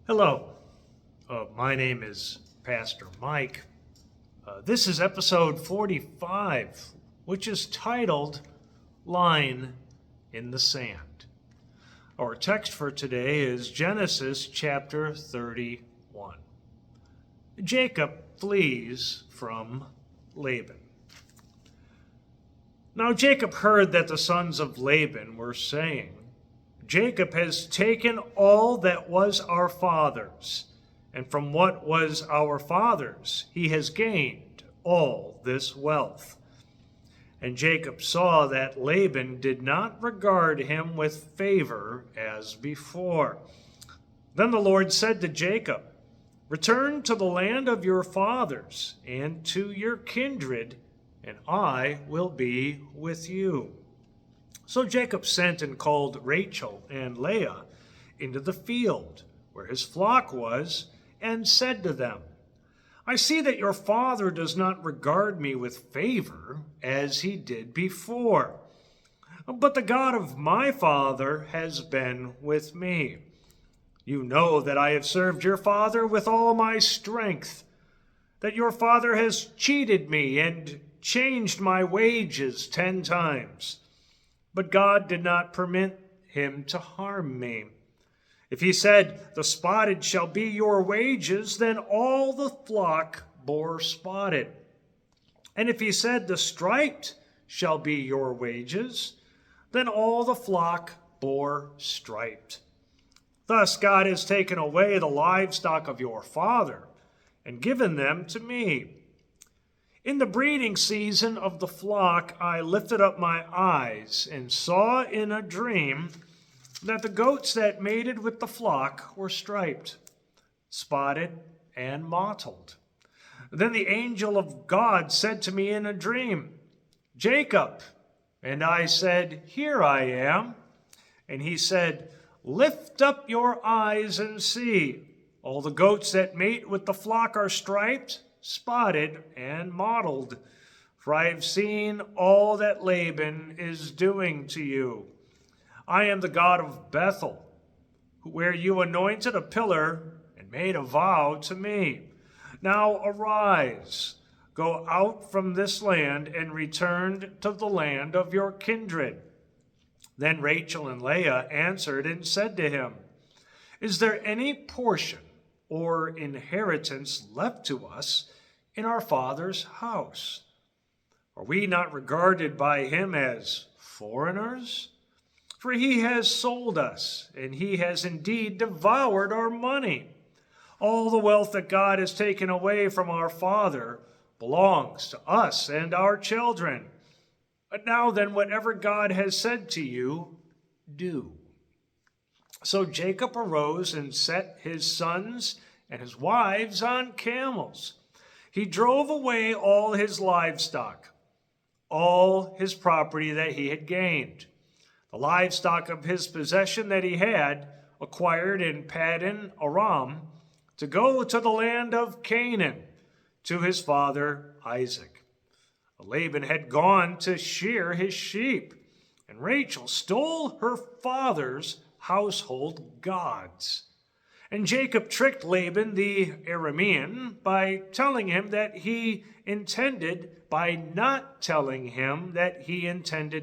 Hello, my name is Pastor Mike. This is episode 45, which is titled Line in the Sand. Our text for today is Genesis chapter 31. Jacob flees from Laban. Now Jacob heard that the sons of Laban were saying, Jacob has taken all that was our father's, and from what was our father's he has gained all this wealth. And Jacob saw that Laban did not regard him with favor as before. Then the Lord said to Jacob, Return to the land of your fathers and to your kindred, and I will be with you. So Jacob sent and called Rachel and Leah into the field where his flock was, and said to them, I see that your father does not regard me with favor as he did before, but the God of my father has been with me. You know that I have served your father with all my strength, that your father has cheated me and changed my wages 10 times. But God did not permit him to harm me. If he said, The spotted shall be your wages, then all the flock bore spotted. And if he said, The striped shall be your wages, then all the flock bore striped. Thus God has taken away the livestock of your father and given them to me. In the breeding season of the flock, I lifted up my eyes and saw in a dream that the goats that mated with the flock were striped, spotted, and mottled. Then the angel of God said to me in a dream, Jacob. And I said, Here I am. And he said, Lift up your eyes and see. All the goats that mate with the flock are striped, spotted, and mottled, for I have seen all that Laban is doing to you. I am the God of Bethel, where you anointed a pillar and made a vow to me. Now arise, go out from this land and return to the land of your kindred. Then Rachel and Leah answered and said to him, Is there any portion or inheritance left to us in our father's house? Are we not regarded by him as foreigners? For he has sold us, and he has indeed devoured our money. All the wealth that God has taken away from our father belongs to us and our children. But now then, whatever God has said to you, do. So Jacob arose and set his sons and his wives on camels. He drove away all his livestock, all his property that he had gained, the livestock of his possession that he had acquired in Paddan Aram, to go to the land of Canaan, to his father Isaac. Laban had gone to shear his sheep, and Rachel stole her father's household gods. And Jacob tricked Laban the Aramean by not telling him that he intended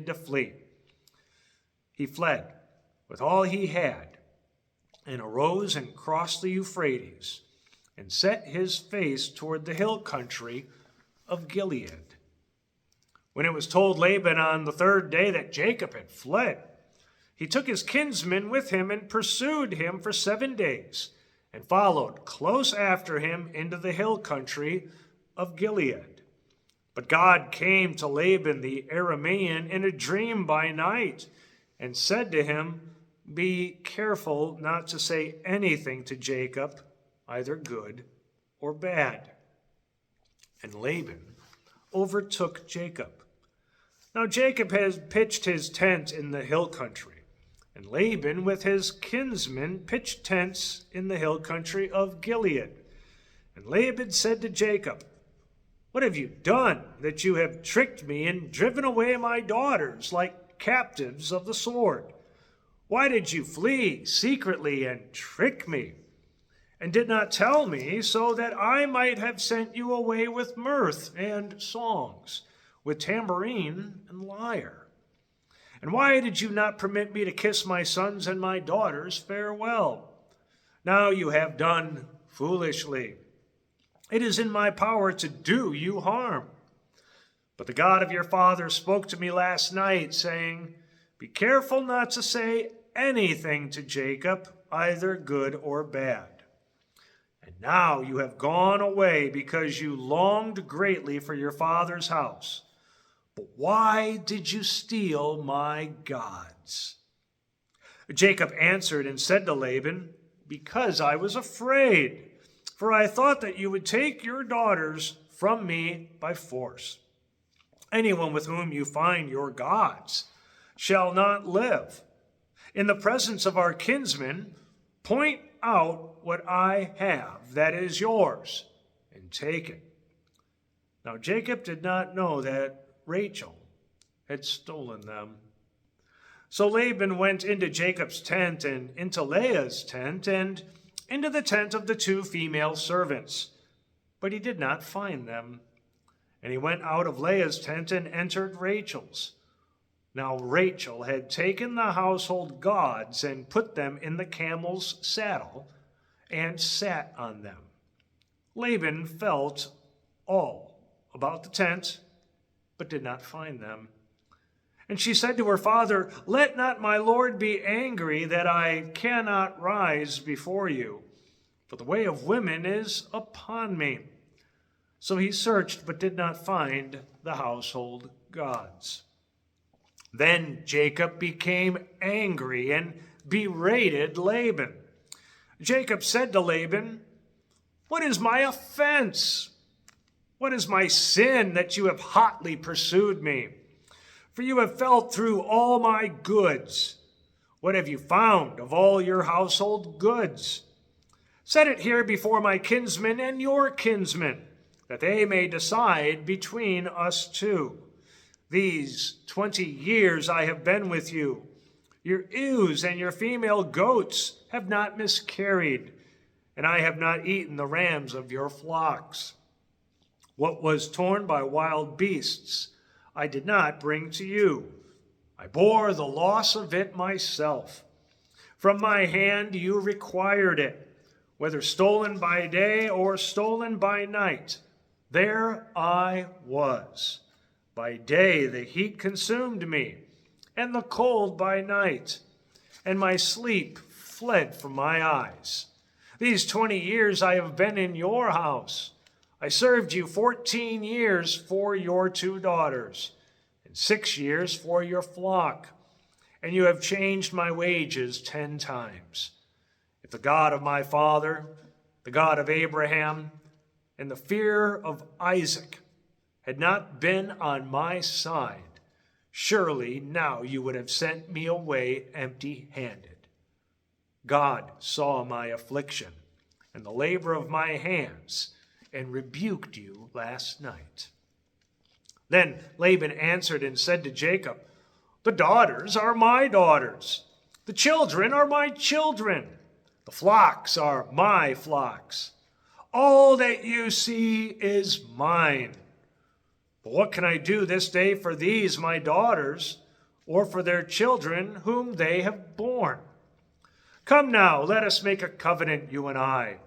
to flee. He fled with all he had, and arose and crossed the Euphrates, and set his face toward the hill country of Gilead. When it was told Laban on the 3rd day that Jacob had fled, he took his kinsmen with him and pursued him for 7 days, and followed close after him into the hill country of Gilead. But God came to Laban the Aramean in a dream by night, and said to him, Be careful not to say anything to Jacob, either good or bad. And Laban overtook Jacob. Now Jacob has pitched his tent in the hill country, and Laban with his kinsmen pitched tents in the hill country of Gilead. And Laban said to Jacob, What have you done that you have tricked me and driven away my daughters like captives of the sword? Why did you flee secretly and trick me? and did not tell me, so that I might have sent you away with mirth and songs, with tambourine and lyre? And why did you not permit me to kiss my sons and my daughters farewell? Now you have done foolishly. It is in my power to do you harm. But the God of your father spoke to me last night, saying, be careful not to say anything to Jacob, either good or bad. And now you have gone away because you longed greatly for your father's house. But why did you steal my gods? Jacob answered and said to Laban, because I was afraid, for I thought that you would take your daughters from me by force. Anyone with whom you find your gods shall not live. In the presence of our kinsmen, point out what I have that is yours, and take it. Now Jacob did not know that Rachel had stolen them. So Laban went into Jacob's tent and into Leah's tent and into the tent of the two female servants, but he did not find them. And he went out of Leah's tent and entered Rachel's. Now Rachel had taken the household gods and put them in the camel's saddle and sat on them. Laban felt all about the tent, but did not find them. And she said to her father, let not my lord be angry that I cannot rise before you, for the way of women is upon me. So he searched, but did not find the household gods. Then Jacob became angry and berated Laban. Jacob said to Laban, what is my offense? What is my sin that you have hotly pursued me? For you have felt through all my goods. What have you found of all your household goods? Set it here before my kinsmen and your kinsmen, that they may decide between us two. These 20 years I have been with you. Your ewes and your female goats have not miscarried, and I have not eaten the rams of your flocks. What was torn by wild beasts, I did not bring to you. I bore the loss of it myself. From my hand you required it, whether stolen by day or stolen by night. There I was. By day the heat consumed me, and the cold by night, and my sleep fled from my eyes. These 20 years I have been in your house. I served you 14 years for your 2 daughters, and 6 years for your flock, and you have changed my wages 10 times. If the God of my father, the God of Abraham, and the fear of Isaac had not been on my side, surely now you would have sent me away empty-handed. God saw my affliction and the labor of my hands, and rebuked you last night. Then Laban answered and said to Jacob, the daughters are my daughters, the children are my children, the flocks are my flocks. All that you see is mine. But what can I do this day for these my daughters, or for their children whom they have borne? Come now, let us make a covenant, you and I,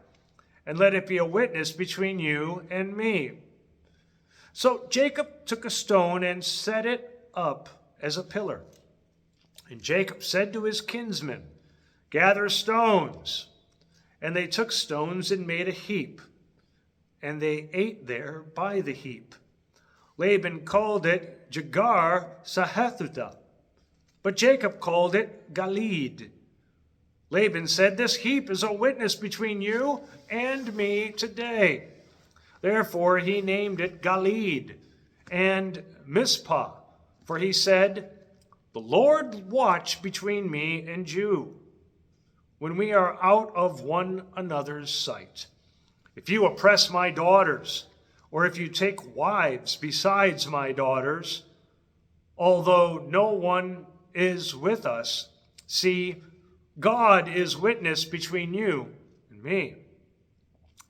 and let it be a witness between you and me. So Jacob took a stone and set it up as a pillar. And Jacob said to his kinsmen, gather stones. And they took stones and made a heap, and they ate there by the heap. Laban called it Jegar Sahadutha, but Jacob called it Galeed. Laban said, this heap is a witness between you and me today. Therefore he named it Galeed and Mizpah, for he said, the Lord watch between me and you, when we are out of one another's sight. If you oppress my daughters, or if you take wives besides my daughters, although no one is with us, see, God is witness between you and me.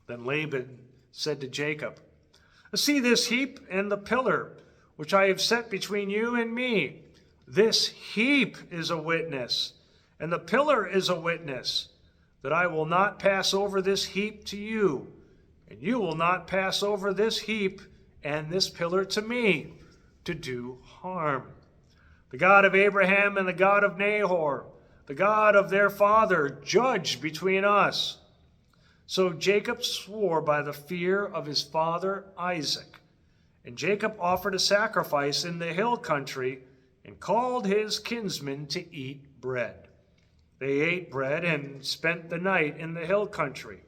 Then Laban said to Jacob, "See this heap and the pillar, which I have set between you and me. This heap is a witness, and the pillar is a witness, that I will not pass over this heap to you, and you will not pass over this heap and this pillar to me, to do harm. The God of Abraham and the God of Nahor, the God of their father, judge between us." So Jacob swore by the fear of his father Isaac. And Jacob offered a sacrifice in the hill country and called his kinsmen to eat bread. They ate bread and spent the night in the hill country.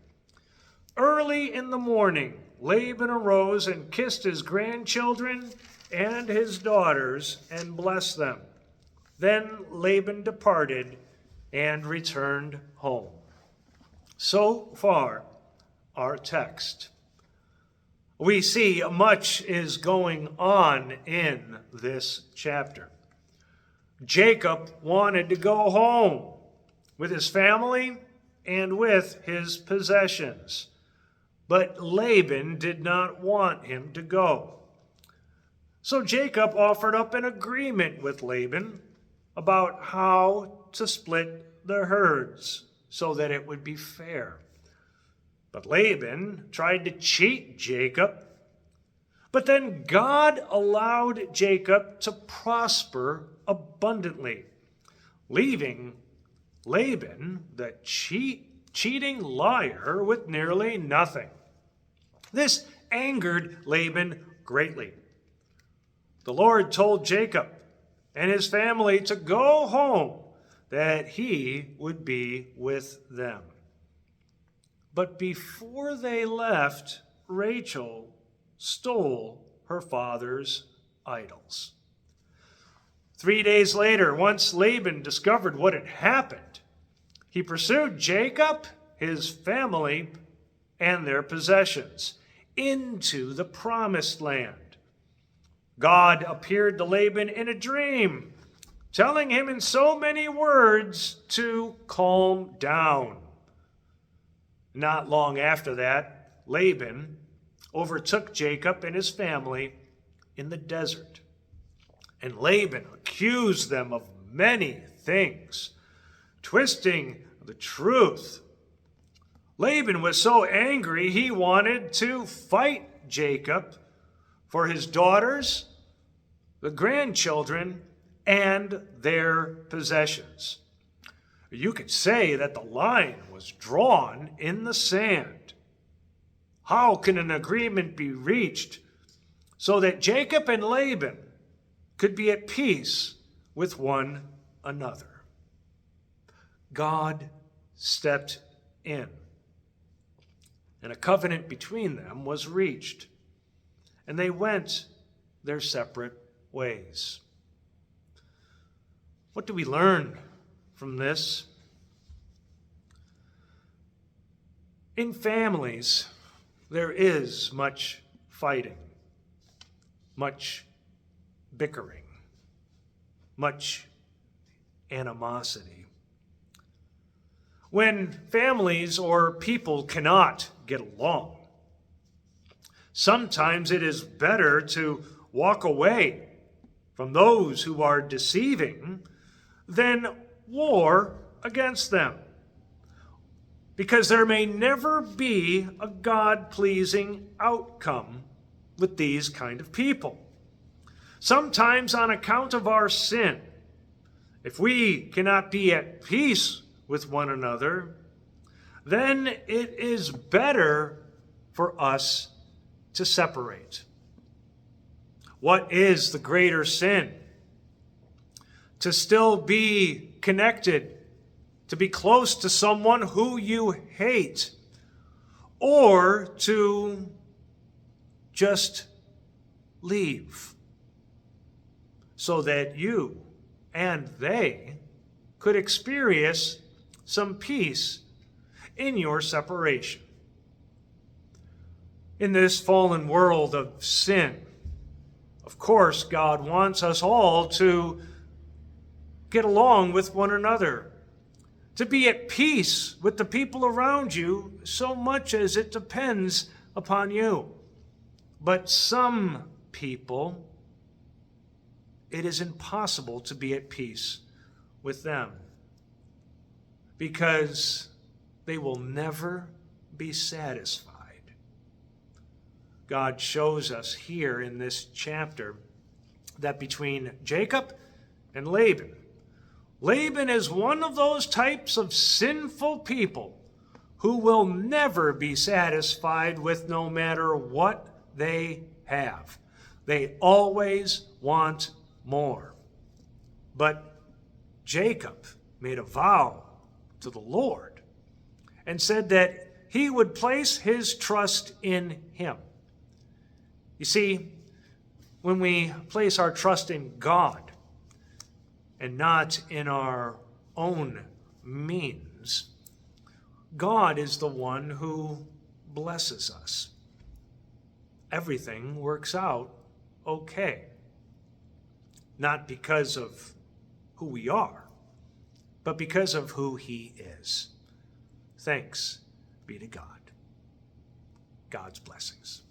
Early in the morning, Laban arose and kissed his grandchildren and his daughters and blessed them. Then Laban departed and returned home. So far, our text. We see much is going on in this chapter. Jacob wanted to go home with his family and with his possessions, but Laban did not want him to go. So Jacob offered up an agreement with Laban about how to split the herds so that it would be fair. But Laban tried to cheat Jacob. But then God allowed Jacob to prosper abundantly, leaving Laban, the cheating liar, with nearly nothing. This angered Laban greatly. The Lord told Jacob and his family to go home, that he would be with them. But before they left, Rachel stole her father's idols. 3 days later, once Laban discovered what had happened, he pursued Jacob, his family, and their possessions into the promised land. God appeared to Laban in a dream, telling him in so many words to calm down. Not long after that, Laban overtook Jacob and his family in the desert. And Laban accused them of many things, twisting the truth. Laban was so angry he wanted to fight Jacob for his daughters, the grandchildren, and their possessions. You could say that the line was drawn in the sand. How can an agreement be reached so that Jacob and Laban could be at peace with one another? God stepped in, and a covenant between them was reached, and they went their separate ways. What do we learn from this? In families, there is much fighting, much bickering, much animosity. When families or people cannot get along, sometimes it is better to walk away from those who are deceiving than war against them. Because there may never be a God-pleasing outcome with these kind of people. Sometimes on account of our sin, if we cannot be at peace with one another, then it is better for us to separate. What is the greater sin? To still be connected, to be close to someone who you hate, or to just leave so that you and they could experience some peace in your separation. In this fallen world of sin, of course, God wants us all to get along with one another, to be at peace with the people around you so much as it depends upon you. But some people, it is impossible to be at peace with them because they will never be satisfied. God shows us here in this chapter that between Jacob and Laban, Laban is one of those types of sinful people who will never be satisfied with no matter what they have. They always want more. But Jacob made a vow to the Lord and said that he would place his trust in him. You see, when we place our trust in God and not in our own means, God is the one who blesses us. Everything works out okay. Not because of who we are, but because of who He is. Thanks be to God. God's blessings.